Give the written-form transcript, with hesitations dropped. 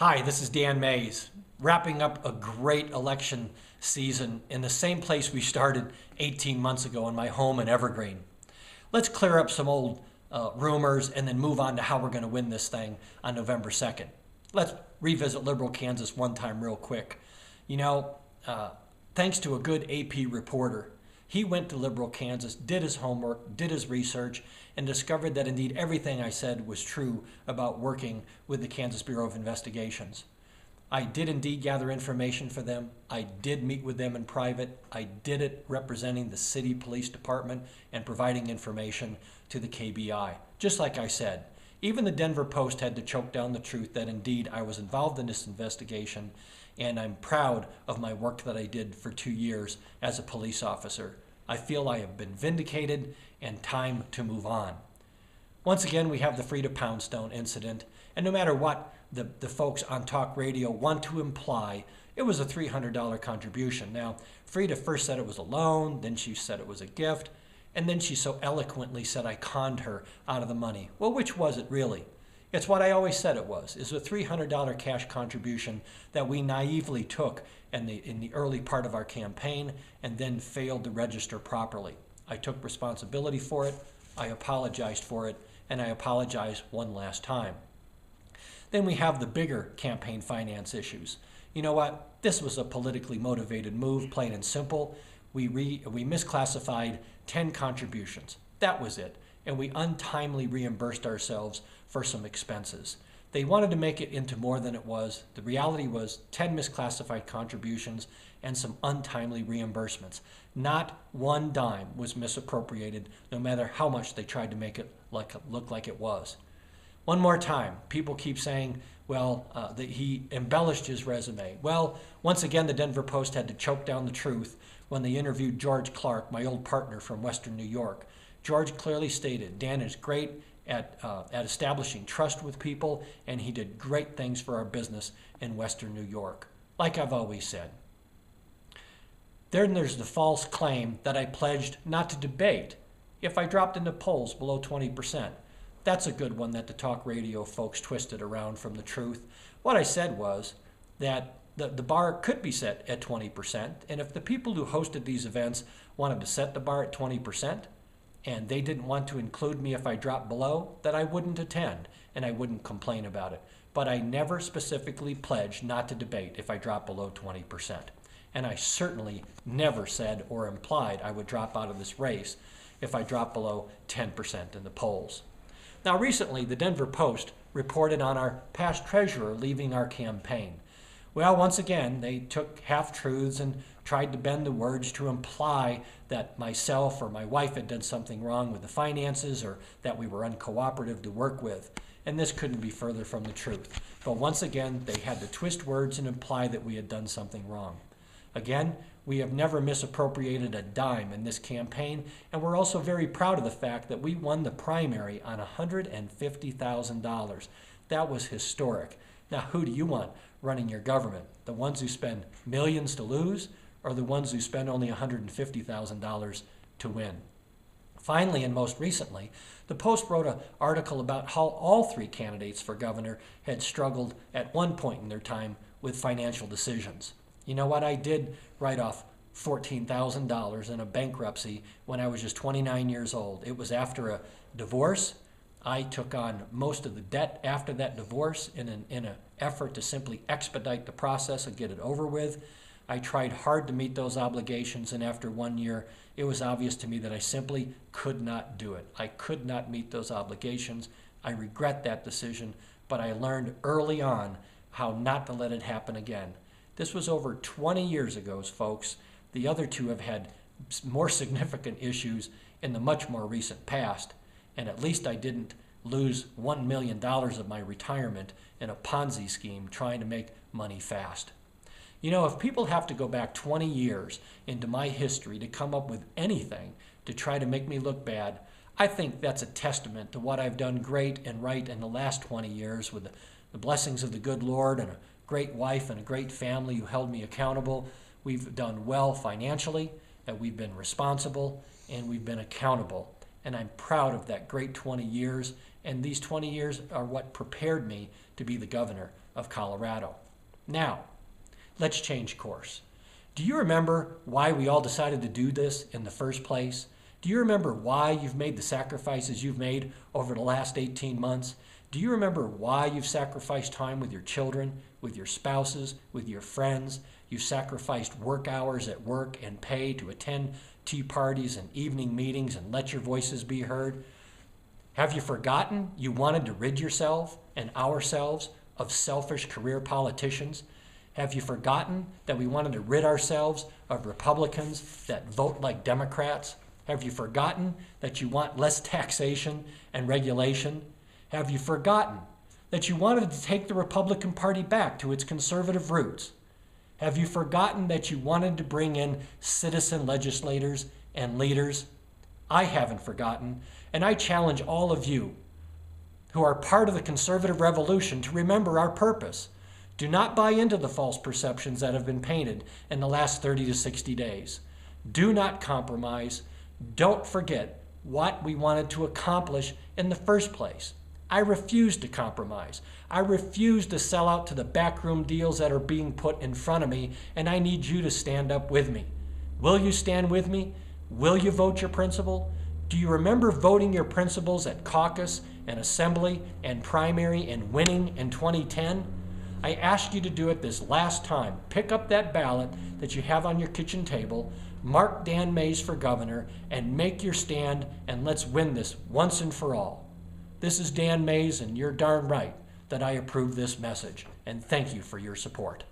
Hi, this is Dan Mays, wrapping up a great election season in the same place we started 18 months ago in my home in Evergreen. Let's clear up some old rumors and then move on to how we're going to win this thing on November 2nd. Let's revisit Liberal Kansas one time real quick. You know, thanks to a good AP reporter, he went to Liberal Kansas, did his homework, did his research, and discovered that indeed everything I said was true about working with the Kansas Bureau of Investigations. I did indeed gather information for them. I did meet with them in private. I did it representing the city police department and providing information to the KBI. Just like I said, even the Denver Post had to choke down the truth that indeed I was involved in this investigation, and I'm proud of my work that I did for 2 years as a police officer. I feel I have been vindicated and time to move on. Once again, we have the Frida Poundstone incident, and no matter what the folks on talk radio want to imply, it was a $300 contribution. Now, Frida first said it was a loan, then she said it was a gift, and then she so eloquently said I conned her out of the money. Well, which was it really? It's what I always said it was. It's a $300 cash contribution that we naively took in the early part of our campaign and then failed to register properly. I took responsibility for it, I apologized for it, and I apologize one last time. Then we have the bigger campaign finance issues. You know what? This was a politically motivated move, plain and simple. We misclassified 10 contributions. That was it. And we untimely reimbursed ourselves for some expenses. They wanted to make it into more than it was. The reality was 10 misclassified contributions and some untimely reimbursements. Not one dime was misappropriated, no matter how much they tried to make it look like it was. One more time, people keep saying, well, that he embellished his resume. Well, once again, the Denver Post had to choke down the truth when they interviewed George Clark, my old partner from Western New York. George clearly stated, Dan is great at establishing trust with people, and he did great things for our business in Western New York, like I've always said. Then there's the false claim that I pledged not to debate if I dropped in the polls below 20%. That's a good one that the talk radio folks twisted around from the truth. What I said was that the bar could be set at 20%, and if the people who hosted these events wanted to set the bar at 20%, and they didn't want to include me if I dropped below, that I wouldn't attend and I wouldn't complain about it. But I never specifically pledged not to debate if I dropped below 20%. And I certainly never said or implied I would drop out of this race if I dropped below 10% in the polls. Now recently, the Denver Post reported on our past treasurer leaving our campaign. Well, once again, they took half-truths and tried to bend the words to imply that myself or my wife had done something wrong with the finances or that we were uncooperative to work with. And this couldn't be further from the truth. But once again, they had to twist words and imply that we had done something wrong. Again, we have never misappropriated a dime in this campaign, and we're also very proud of the fact that we won the primary on $150,000. That was historic. Now, who do you want running your government? The ones who spend millions to lose, or the ones who spend only $150,000 to win? Finally, and most recently, the Post wrote an article about how all three candidates for governor had struggled at one point in their time with financial decisions. You know what? I did write off $14,000 in a bankruptcy when I was just 29 years old. It was after a divorce. I took on most of the debt after that divorce in an effort to simply expedite the process and get it over with. I tried hard to meet those obligations, and after 1 year, it was obvious to me that I simply could not do it. I could not meet those obligations. I regret that decision, but I learned early on how not to let it happen again. This was over 20 years ago, folks. The other two have had more significant issues in the much more recent past, and at least I didn't lose $1 million of my retirement in a Ponzi scheme trying to make money fast. You know, if people have to go back 20 years into my history to come up with anything to try to make me look bad, I think that's a testament to what I've done great and right in the last 20 years with the blessings of the good Lord and a great wife and a great family who held me accountable. We've done well financially, and we've been responsible, and we've been accountable. And I'm proud of that great 20 years, and these 20 years are what prepared me to be the governor of Colorado. Now, let's change course. Do you remember why we all decided to do this in the first place? Do you remember why you've made the sacrifices you've made over the last 18 months? Do you remember why you've sacrificed time with your children, with your spouses, with your friends? You've sacrificed work hours at work and pay to attend tea parties and evening meetings and let your voices be heard? Have you forgotten you wanted to rid yourself and ourselves of selfish career politicians? Have you forgotten that we wanted to rid ourselves of Republicans that vote like Democrats? Have you forgotten that you want less taxation and regulation? Have you forgotten that you wanted to take the Republican Party back to its conservative roots? Have you forgotten that you wanted to bring in citizen legislators and leaders? I haven't forgotten, and I challenge all of you who are part of the conservative revolution to remember our purpose. Do not buy into the false perceptions that have been painted in the last 30 to 60 days. Do not compromise. Don't forget what we wanted to accomplish in the first place. I refuse to compromise. I refuse to sell out to the backroom deals that are being put in front of me, and I need you to stand up with me. Will you stand with me? Will you vote your principle? Do you remember voting your principles at caucus and assembly and primary and winning in 2010? I ask you to do it this last time. Pick up that ballot that you have on your kitchen table, mark Dan Mays for governor, and make your stand, and let's win this once and for all. This is Dan Mays, and you're darn right that I approve this message, and thank you for your support.